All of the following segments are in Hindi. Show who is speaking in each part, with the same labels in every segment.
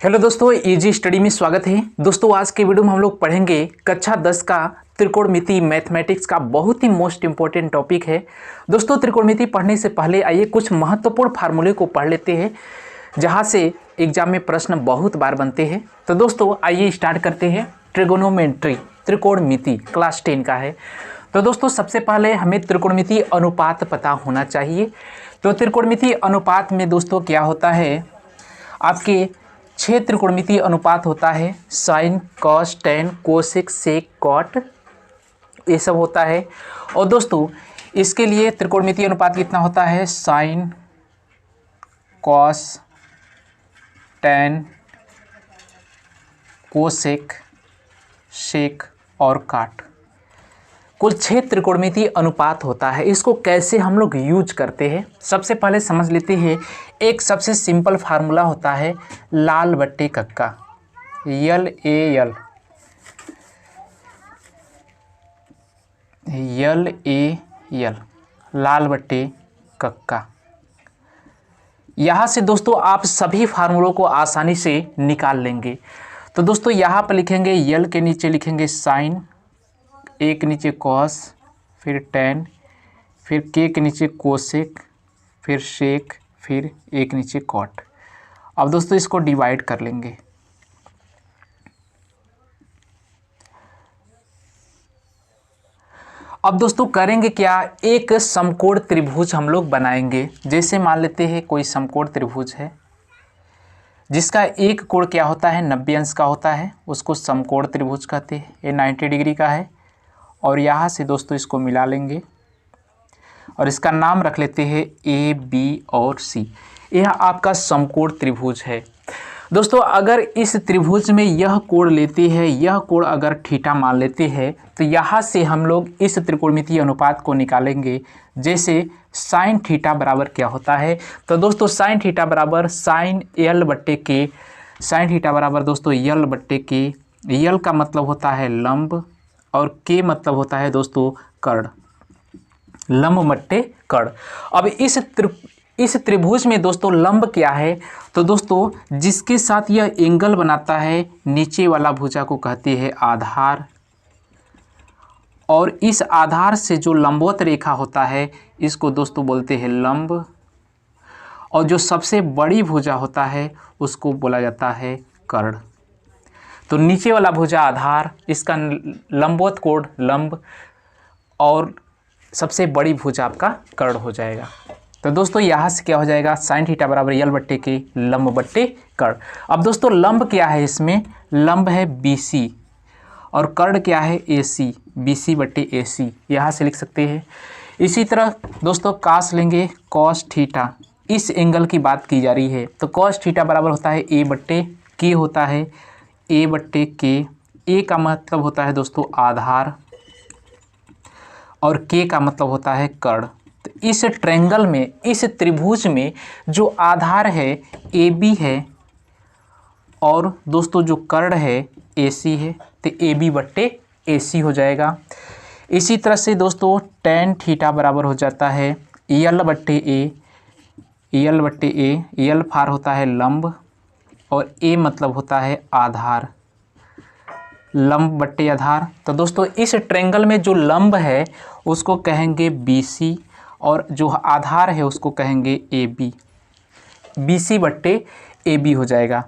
Speaker 1: हेलो दोस्तों, इजी स्टडी में स्वागत है। दोस्तों आज के वीडियो में हम लोग पढ़ेंगे कक्षा 10 का त्रिकोणमिति मैथमेटिक्स का बहुत ही मोस्ट इंपॉर्टेंट टॉपिक है। दोस्तों त्रिकोणमिति पढ़ने से पहले आइए कुछ महत्वपूर्ण फार्मूले को पढ़ लेते हैं जहां से एग्जाम में प्रश्न बहुत बार बनते हैं। तो दोस्तों आइए स्टार्ट करते हैं। ट्रिगोनोमेट्री त्रिकोणमिति क्लास 10 का है। तो दोस्तों सबसे पहले हमें त्रिकोणमिति अनुपात पता होना चाहिए। तो त्रिकोणमिति अनुपात में दोस्तों क्या होता है, आपके 6 त्रिकोणमिति अनुपात होता है। साइन, कॉस, टेन, कोसेक, सेक, कॉट, ये सब होता है। और दोस्तों इसके लिए त्रिकोणमिति अनुपात कितना होता है, साइन, कॉस, टेन, कोसेक, सेक और काट, कुल 6 त्रिकोणमिति अनुपात होता है। इसको कैसे हम लोग यूज करते हैं, सबसे पहले समझ लेते हैं। एक सबसे सिंपल फार्मूला होता है लाल बट्टे कक्का, यल ए यल, यल ए यल, लाल बट्टे कक्का। यहाँ से दोस्तों आप सभी फार्मूलों को आसानी से निकाल लेंगे। तो दोस्तों यहाँ पर लिखेंगे यल के नीचे लिखेंगे साइन, ए के नीचे कॉस, फिर टेन, फिर के नीचे कोसेक, फिर सेक, फिर ए के नीचे कॉट। अब दोस्तों इसको डिवाइड कर लेंगे। अब दोस्तों करेंगे क्या, एक समकोण त्रिभुज हम लोग बनाएंगे। जैसे मान लेते हैं कोई समकोण त्रिभुज है जिसका एक कोण क्या होता है, 90 अंश का होता है, उसको समकोण त्रिभुज कहते हैं। ये 90 डिग्री का है और यहाँ से दोस्तों इसको मिला लेंगे और इसका नाम रख लेते हैं ए, बी और सी। यह आपका समकोण त्रिभुज है। दोस्तों अगर इस त्रिभुज में यह कोण लेते हैं, यह कोण अगर थीटा मान लेते हैं, तो यहाँ से हम लोग इस त्रिकोणमितीय अनुपात को निकालेंगे। जैसे साइन थीटा बराबर क्या होता है, तो दोस्तों साइन थीटा बराबर साइन यल बट्टे के, साइन थीटा बराबर दोस्तों यल बट्टे के। यल का मतलब होता है लंब और के मतलब होता है दोस्तों कर्ण, लंब बट्टे कर्ण। अब इस त्रिभुज में दोस्तों लंब क्या है, तो दोस्तों जिसके साथ यह एंगल बनाता है नीचे वाला भुजा को कहते हैं आधार, और इस आधार से जो लंबवत रेखा होता है इसको दोस्तों बोलते हैं लंब, और जो सबसे बड़ी भुजा होता है उसको बोला जाता है कर्ण। तो नीचे वाला भुजा आधार, इसका लंबवत कोण लंब, और सबसे बड़ी भुजा आपका कर्ण हो जाएगा। तो दोस्तों यहाँ से क्या हो जाएगा, साइन थीटा बराबर यल बट्टे के लंब बट्टे कर्ण। अब दोस्तों लंब क्या है, इसमें लंब है BC और कर्ण क्या है AC, BC बट्टे AC, यहाँ से लिख सकते हैं। इसी तरह दोस्तों कास लेंगे कॉस थीटा, इस एंगल की बात की जा रही है। तो कॉस थीटा बराबर होता है A बट्टे के, होता है A बट्टे के। ए का मतलब होता है दोस्तों आधार और के का मतलब होता है कर्ण। तो इस ट्रायंगल में, इस त्रिभुज में जो आधार है AB है और दोस्तों जो कर्ण है AC है, तो AB बट्टे AC हो जाएगा। इसी तरह से दोस्तों टेन थीटा बराबर हो जाता है यल बट्टे ए, यल बट्टे ए। यल फार होता है लंब और ए मतलब होता है आधार, लंब बट्टे आधार। तो दोस्तों इस ट्रायंगल में जो लंब है उसको कहेंगे BC और जो आधार है उसको कहेंगे AB, BC बट्टे AB हो जाएगा।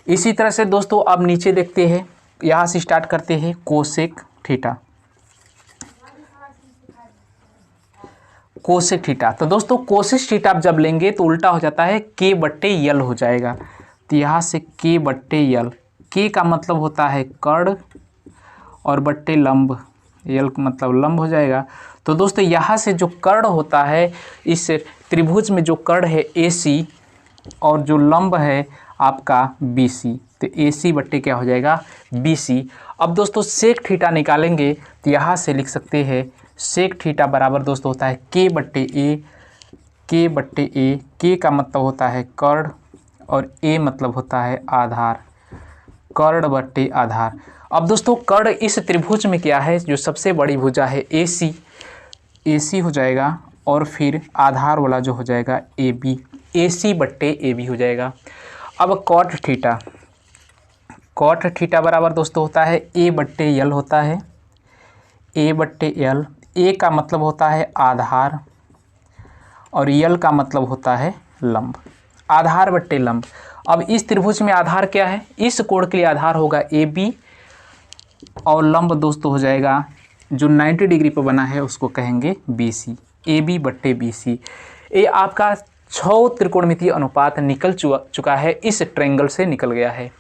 Speaker 1: इसी तरह से दोस्तों अब नीचे देखते हैं, यहाँ से स्टार्ट करते हैं कोसेक थीटा, कोसेक थीटा। तो दोस्तों कोसेक थीटा आप जब लेंगे तो उल्टा हो जाता है के बट्टे यल हो जाएगा। तो यहाँ से के बट्टे यल, के का मतलब होता है कर्ण और बट्टे लंब, यल का मतलब लंब हो जाएगा। तो दोस्तों यहाँ से जो कर्ण होता है, इस त्रिभुज में जो कर्ण है AC और जो लंब है आपका BC, तो AC बट्टे क्या हो जाएगा BC। अब दोस्तों सेक थीटा निकालेंगे तो यहाँ से लिख सकते हैं सेक थीटा बराबर दोस्तों होता है के बट्टे A, के बट्टे A। के का मतलब होता है कर्ण और A मतलब होता है आधार, कर्ण बट्टे आधार। अब दोस्तों कर्ण इस त्रिभुज में क्या है, जो सबसे बड़ी भुजा है AC, AC हो जाएगा और फिर आधार वाला जो हो जाएगा AB, AC बट्टे AB हो जाएगा। अब कॉट थीटा, कॉट थीटा बराबर दोस्तों होता है ए बट्टे यल होता है, ए बट्टे यल। ए का मतलब होता है आधार और यल का मतलब होता है लंब, आधार बट्टे लंब। अब इस त्रिभुज में आधार क्या है, इस कोण के लिए आधार होगा ए बी और लंब दोस्तों हो जाएगा जो 90 डिग्री पर बना है उसको कहेंगे बी सी, ए बी बट्टे बी सी। ये आपका 6 त्रिकोणमितीय अनुपात निकल चुका है, इस ट्रायंगल से निकल गया है।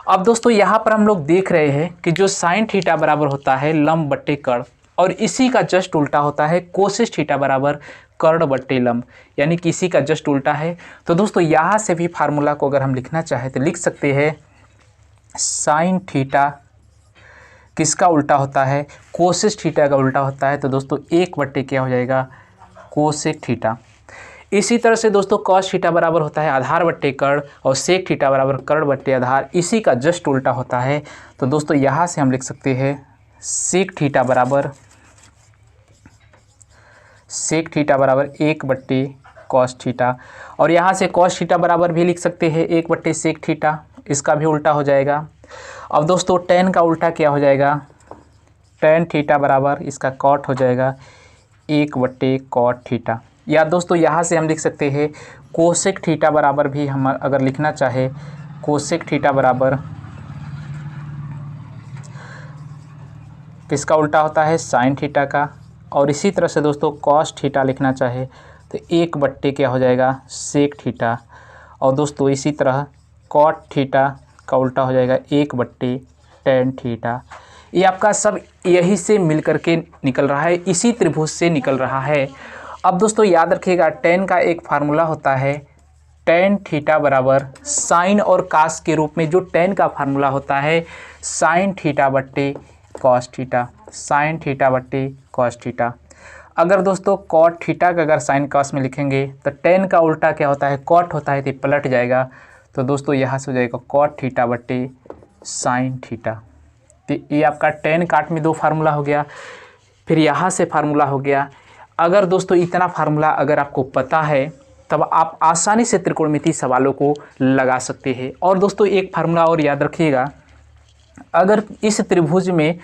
Speaker 1: अब दोस्तों यहाँ पर हम लोग देख रहे हैं कि जो साइन थीटा बराबर होता है लंब बट्टे कर्ण, और इसी का जस्ट उल्टा होता है कोसेस थीटा बराबर कर्ण बट्टे लंब, यानी कि इसी का जस्ट उल्टा है। तो दोस्तों यहाँ से भी फार्मूला को अगर हम लिखना चाहें तो लिख सकते हैं साइन थीटा किसका उल्टा होता है, कोसेस थीटा का उल्टा होता है। तो दोस्तों 1 बट्टे क्या हो जाएगा, कोसेक थीटा। इसी तरह से दोस्तों कॉस थीटा बराबर होता है आधार बट्टे कर्ण और सेक थीटा बराबर कर्ण बट्टे आधार, इसी का जस्ट उल्टा होता है। तो दोस्तों यहाँ से हम लिख सकते हैं सेक थीटा बराबर 1 बट्टे कॉस थीटा, और यहाँ से कॉस थीटा बराबर भी लिख सकते हैं 1 बट्टे सेक थीटा, इसका भी उल्टा हो जाएगा। अब दोस्तों टेन का उल्टा क्या हो जाएगा, टेन थीटा बराबर इसका कॉट हो जाएगा 1 बट्टे कॉट थीटा। या दोस्तों यहाँ से हम लिख सकते हैं कोसेक थीटा बराबर भी हम अगर लिखना चाहे कोसेक थीटा बराबर किसका उल्टा होता है, साइन थीटा का। और इसी तरह से दोस्तों कॉस थीटा लिखना चाहे तो 1 बट्टे क्या हो जाएगा, सेक थीटा। और दोस्तों इसी तरह कॉट थीटा का उल्टा हो जाएगा 1 बट्टे टेन थीटा। ये आपका सब यही से मिल करके निकल रहा है, इसी त्रिभुज से निकल रहा है। अब दोस्तों याद रखिएगा टेन का एक फार्मूला होता है टेन थीटा बराबर साइन और कास के रूप में, जो टेन का फार्मूला होता है साइन थीटा बट्टे कॉस थीटा, साइन थीटा बट्टे कॉस थीटा। अगर दोस्तों कॉट थीटा का अगर साइन कॉस में लिखेंगे तो टेन का उल्टा क्या होता है, कॉट होता है, तो पलट जाएगा। तो दोस्तों यहाँ से हो जाएगा कॉट थीटा बट्टे साइन थीटा। तो ये आपका टेन काट में 2 फार्मूला हो गया, फिर यहाँ से फार्मूला हो गया। अगर दोस्तों इतना फार्मूला अगर आपको पता है तब आप आसानी से त्रिकोणमितीय सवालों को लगा सकते हैं। और दोस्तों एक फार्मूला और याद रखिएगा, अगर इस त्रिभुज में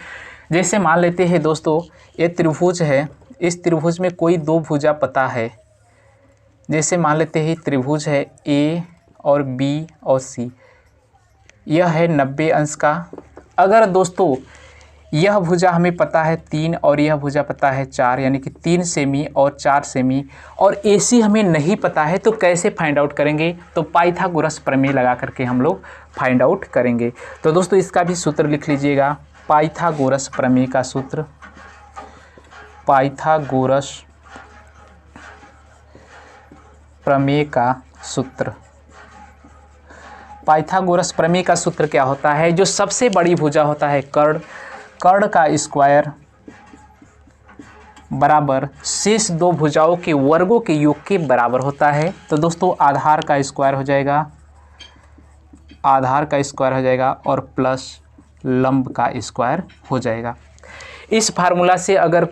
Speaker 1: जैसे मान लेते हैं दोस्तों ये त्रिभुज है, इस त्रिभुज में कोई 2 भुजा पता है, जैसे मान लेते हैं त्रिभुज है ए और बी और सी, यह है 90 अंश का। अगर दोस्तों यह भुजा हमें पता है 3 और यह भुजा पता है 4, यानी कि 3 सेमी और 4 सेमी, और AC हमें नहीं पता है, तो कैसे फाइंड आउट करेंगे, तो पाइथागोरस प्रमेय लगा करके हम लोग फाइंड आउट करेंगे। तो दोस्तों इसका भी सूत्र लिख लीजिएगा, पाइथागोरस प्रमेय का सूत्र, पाइथागोरस प्रमेय का सूत्र। पाइथागोरस प्रमेय का सूत्र क्या होता है, जो सबसे बड़ी भुजा होता है कर्ण, कर्ण का स्क्वायर बराबर शेष 2 भुजाओं के वर्गों के योग के बराबर होता है। तो दोस्तों आधार का स्क्वायर हो जाएगा, आधार का स्क्वायर हो जाएगा और प्लस लंब का स्क्वायर हो जाएगा। इस फार्मूला से अगर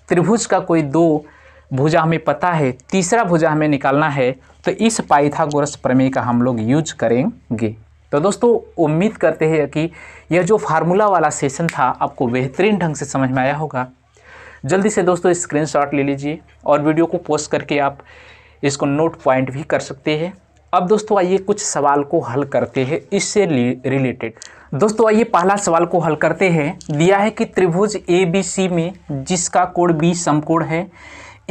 Speaker 1: त्रिभुज का कोई 2 भुजा हमें पता है, तीसरा भुजा हमें निकालना है, तो इस पाइथागोरस प्रमेय का हम लोग यूज करेंगे। तो दोस्तों उम्मीद करते हैं कि यह जो फार्मूला वाला सेशन था आपको बेहतरीन ढंग से समझ में आया होगा। जल्दी से दोस्तों स्क्रीनशॉट ले लीजिए और वीडियो को पोस्ट करके आप इसको नोट पॉइंट भी कर सकते हैं। अब दोस्तों आइए कुछ सवाल को हल करते हैं इससे रिलेटेड। दोस्तों आइए पहला सवाल को हल करते हैं। दिया है कि त्रिभुज ABC में जिसका कोण B समकोण है,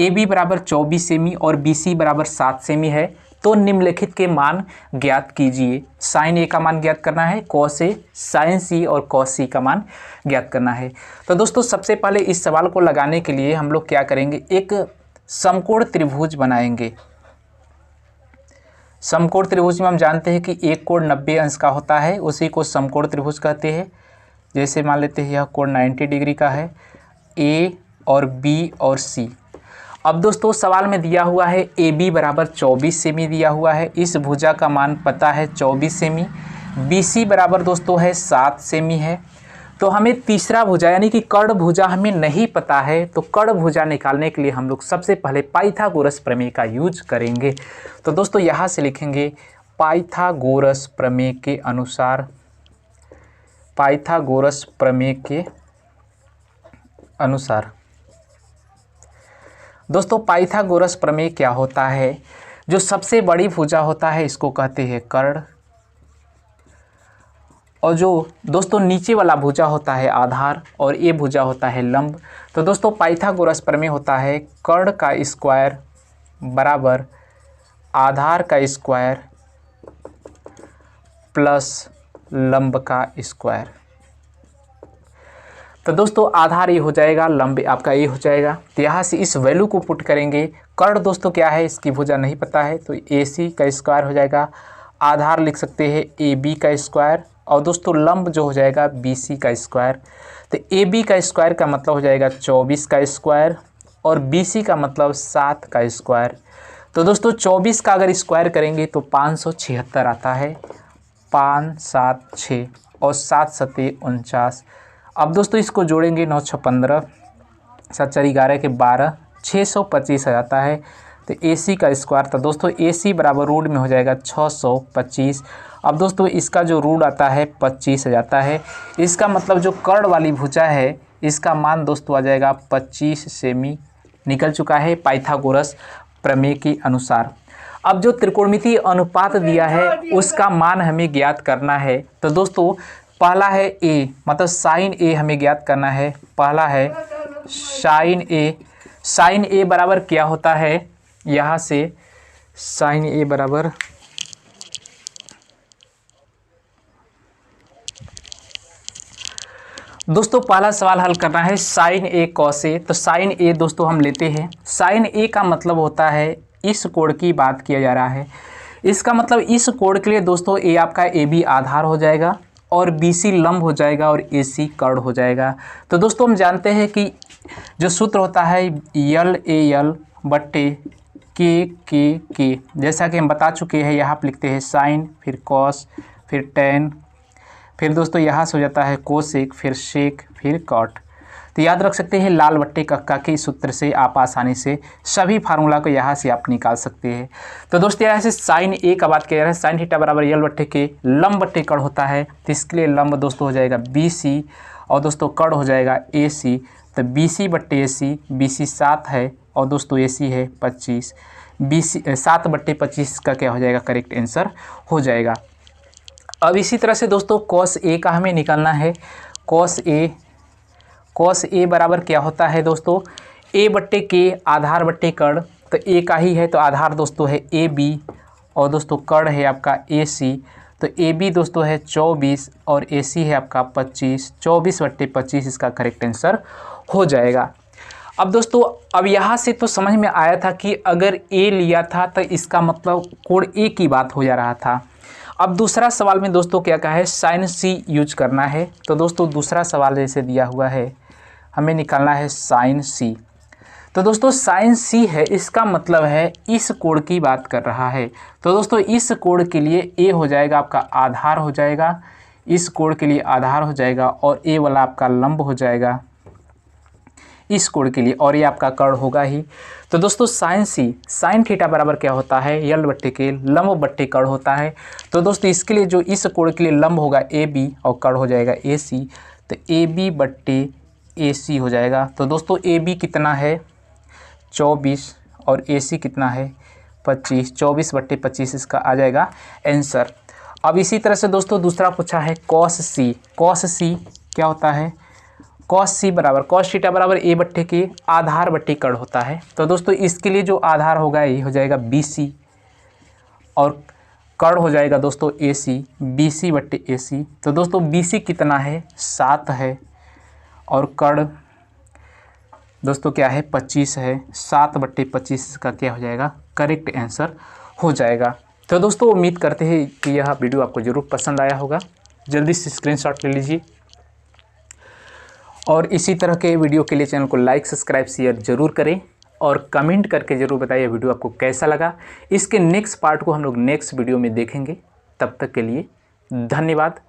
Speaker 1: AB बराबर 24 सेमी और BC बराबर 7 सेमी है, तो निम्नलिखित के मान ज्ञात कीजिए। साइन A का मान ज्ञात करना है, कॉस A, साइन C और कॉस C का मान ज्ञात करना है। तो दोस्तों सबसे पहले इस सवाल को लगाने के लिए हम लोग क्या करेंगे, एक समकोण त्रिभुज बनाएंगे। समकोण त्रिभुज में हम जानते हैं कि एक कोण 90 अंश का होता है, उसी को समकोण त्रिभुज कहते हैं। जैसे मान लेते हैं यह कोण 90 डिग्री का है, A और B और C। अब दोस्तों सवाल में दिया हुआ है AB बराबर 24 सेमी दिया हुआ है, इस भुजा का मान पता है 24 सेमी, BC बराबर दोस्तों है 7 सेमी है। तो हमें तीसरा भुजा यानी कि कर्ण भुजा हमें नहीं पता है, तो कर्ण भुजा निकालने के लिए हम लोग सबसे पहले पाइथागोरस प्रमेय का यूज करेंगे। तो दोस्तों यहाँ से लिखेंगे पाइथागोरस प्रमेय के अनुसार पाइथागोरस प्रमेय के अनुसार। दोस्तों पाइथागोरस प्रमेय क्या होता है? जो सबसे बड़ी भुजा होता है इसको कहते हैं कर्ण, और जो दोस्तों नीचे वाला भुजा होता है आधार, और ये भुजा होता है लंब। तो दोस्तों पाइथागोरस प्रमेय होता है कर्ण का स्क्वायर बराबर आधार का स्क्वायर प्लस लंब का स्क्वायर। तो दोस्तों आधार ये हो जाएगा, लंब आपका ये हो जाएगा। तो यहाँ से इस वैल्यू को पुट करेंगे। कर्ण दोस्तों क्या है, इसकी भुजा नहीं पता है, तो AC का स्क्वायर हो जाएगा। आधार लिख सकते हैं AB का स्क्वायर, और दोस्तों लंब जो हो जाएगा BC का स्क्वायर। तो AB का स्क्वायर का मतलब हो जाएगा 24 का स्क्वायर, और BC का मतलब 7 का स्क्वायर। तो दोस्तों 24 का अगर स्क्वायर करेंगे तो 576 आता है, 5 7 6 और 7 7 49। अब दोस्तों इसको जोड़ेंगे, 9 6 15, 7 4 11 के 12, 625 आ जाता है। तो AC का स्क्वायर था दोस्तों, AC बराबर रूट में हो जाएगा 625। अब दोस्तों इसका जो रूट आता है 25 आ जाता है। इसका मतलब जो कर्ण वाली भुजा है इसका मान दोस्तों आ जाएगा 25 सेमी निकल चुका है पाइथागोरस प्रमेय के अनुसार। अब जो त्रिकोणमितीय अनुपात दिया है उसका मान हमें ज्ञात करना है। तो दोस्तों पहला है A, मतलब साइन A हमें ज्ञात करना है। पहला है साइन A। साइन A बराबर क्या होता है, यहाँ से साइन A बराबर दोस्तों पहला सवाल हल करना है साइन A कॉस A। तो साइन A दोस्तों हम लेते हैं। साइन A का मतलब होता है इस कोण की बात किया जा रहा है। इसका मतलब इस कोण के लिए दोस्तों A आपका AB आधार हो जाएगा, और BC लंब हो जाएगा, और AC कर्ण हो जाएगा। तो दोस्तों हम जानते हैं कि जो सूत्र होता है LAL बट्टे K, जैसा कि हम बता चुके हैं। यहाँ पर लिखते हैं साइन, फिर कॉस, फिर टेन, फिर दोस्तों यहाँ से हो जाता है कोसेक, फिर शेक, फिर कॉट। तो याद रख सकते हैं लाल बट्टे कक्का के सूत्र से आप आसानी से सभी फार्मूला को यहाँ से आप निकाल सकते हैं। तो दोस्तों यहाँ से साइन A का बात किया जा रहा है। साइन थीटा बराबर L बट्टे के लंब बट्टे कर्ण होता है, तो इसके लिए लंब दोस्तों हो जाएगा BC, और दोस्तों कर्ण हो जाएगा AC। तो BC बट्टे AC, BC 7 है, और दोस्तों AC है 25। BC 7 बट्टे 25 का क्या हो जाएगा, करेक्ट आंसर हो जाएगा। अब इसी तरह से दोस्तों कॉस A का हमें निकालना है। कॉस A बराबर क्या होता है दोस्तों, A बट्टे के आधार बट्टे कर्ण। तो A का ही है तो आधार दोस्तों है AB, और दोस्तों कर्ण है आपका AC। तो AB दोस्तों है 24, और AC है आपका 25। 24 बट्टे 25 इसका करेक्ट आंसर हो जाएगा। अब दोस्तों अब यहाँ से तो समझ में आया था कि अगर A लिया था तो इसका मतलब कोण A की बात हो जा रहा था। अब दूसरा सवाल में दोस्तों क्या कहा है, साइन C यूज करना है। तो दोस्तों दूसरा सवाल जैसे दिया हुआ है, हमें निकालना है साइन C। तो दोस्तों साइन C है, इसका मतलब है इस कोण की बात कर रहा है। तो दोस्तों इस कोण के लिए A हो जाएगा आपका आधार हो जाएगा, इस कोण के लिए आधार हो जाएगा, और A वाला आपका लंब हो जाएगा इस कोण के लिए, और ये आपका कर्ण होगा ही। तो दोस्तों साइन C, साइन थीटा बराबर क्या होता है, L बट्टे के लंब बट्टे कर्ण होता है। तो दोस्तों इसके लिए जो इस कोण के लिए लंब होगा AB, और कर्ण हो जाएगा AC। तो AB बट्टे AC हो जाएगा। तो दोस्तों AB कितना है 24, और AC कितना है 25। 24 बट्टे 25 इसका आ जाएगा आंसर। अब इसी तरह से दोस्तों दूसरा पूछा है कॉस C। कॉस C क्या होता है, कॉस C बराबर कॉस थीटा बराबर A बट्टे के आधार बट्टे कर्ण होता है। तो दोस्तों इसके लिए जो आधार होगा ये हो जाएगा BC, और कर्ण हो जाएगा दोस्तों AC, BC बट्टे AC। तो दोस्तों BC कितना है 7 है, और कर्ण दोस्तों क्या है 25 है। 7 बट्टे 25 का क्या हो जाएगा, करेक्ट आंसर हो जाएगा। तो दोस्तों उम्मीद करते हैं कि यह वीडियो आपको ज़रूर पसंद आया होगा। जल्दी से स्क्रीनशॉट ले लीजिए, और इसी तरह के वीडियो के लिए चैनल को लाइक सब्सक्राइब शेयर ज़रूर करें, और कमेंट करके ज़रूर बताइए वीडियो आपको कैसा लगा। इसके नेक्स्ट पार्ट को हम लोग नेक्स्ट वीडियो में देखेंगे। तब तक के लिए धन्यवाद।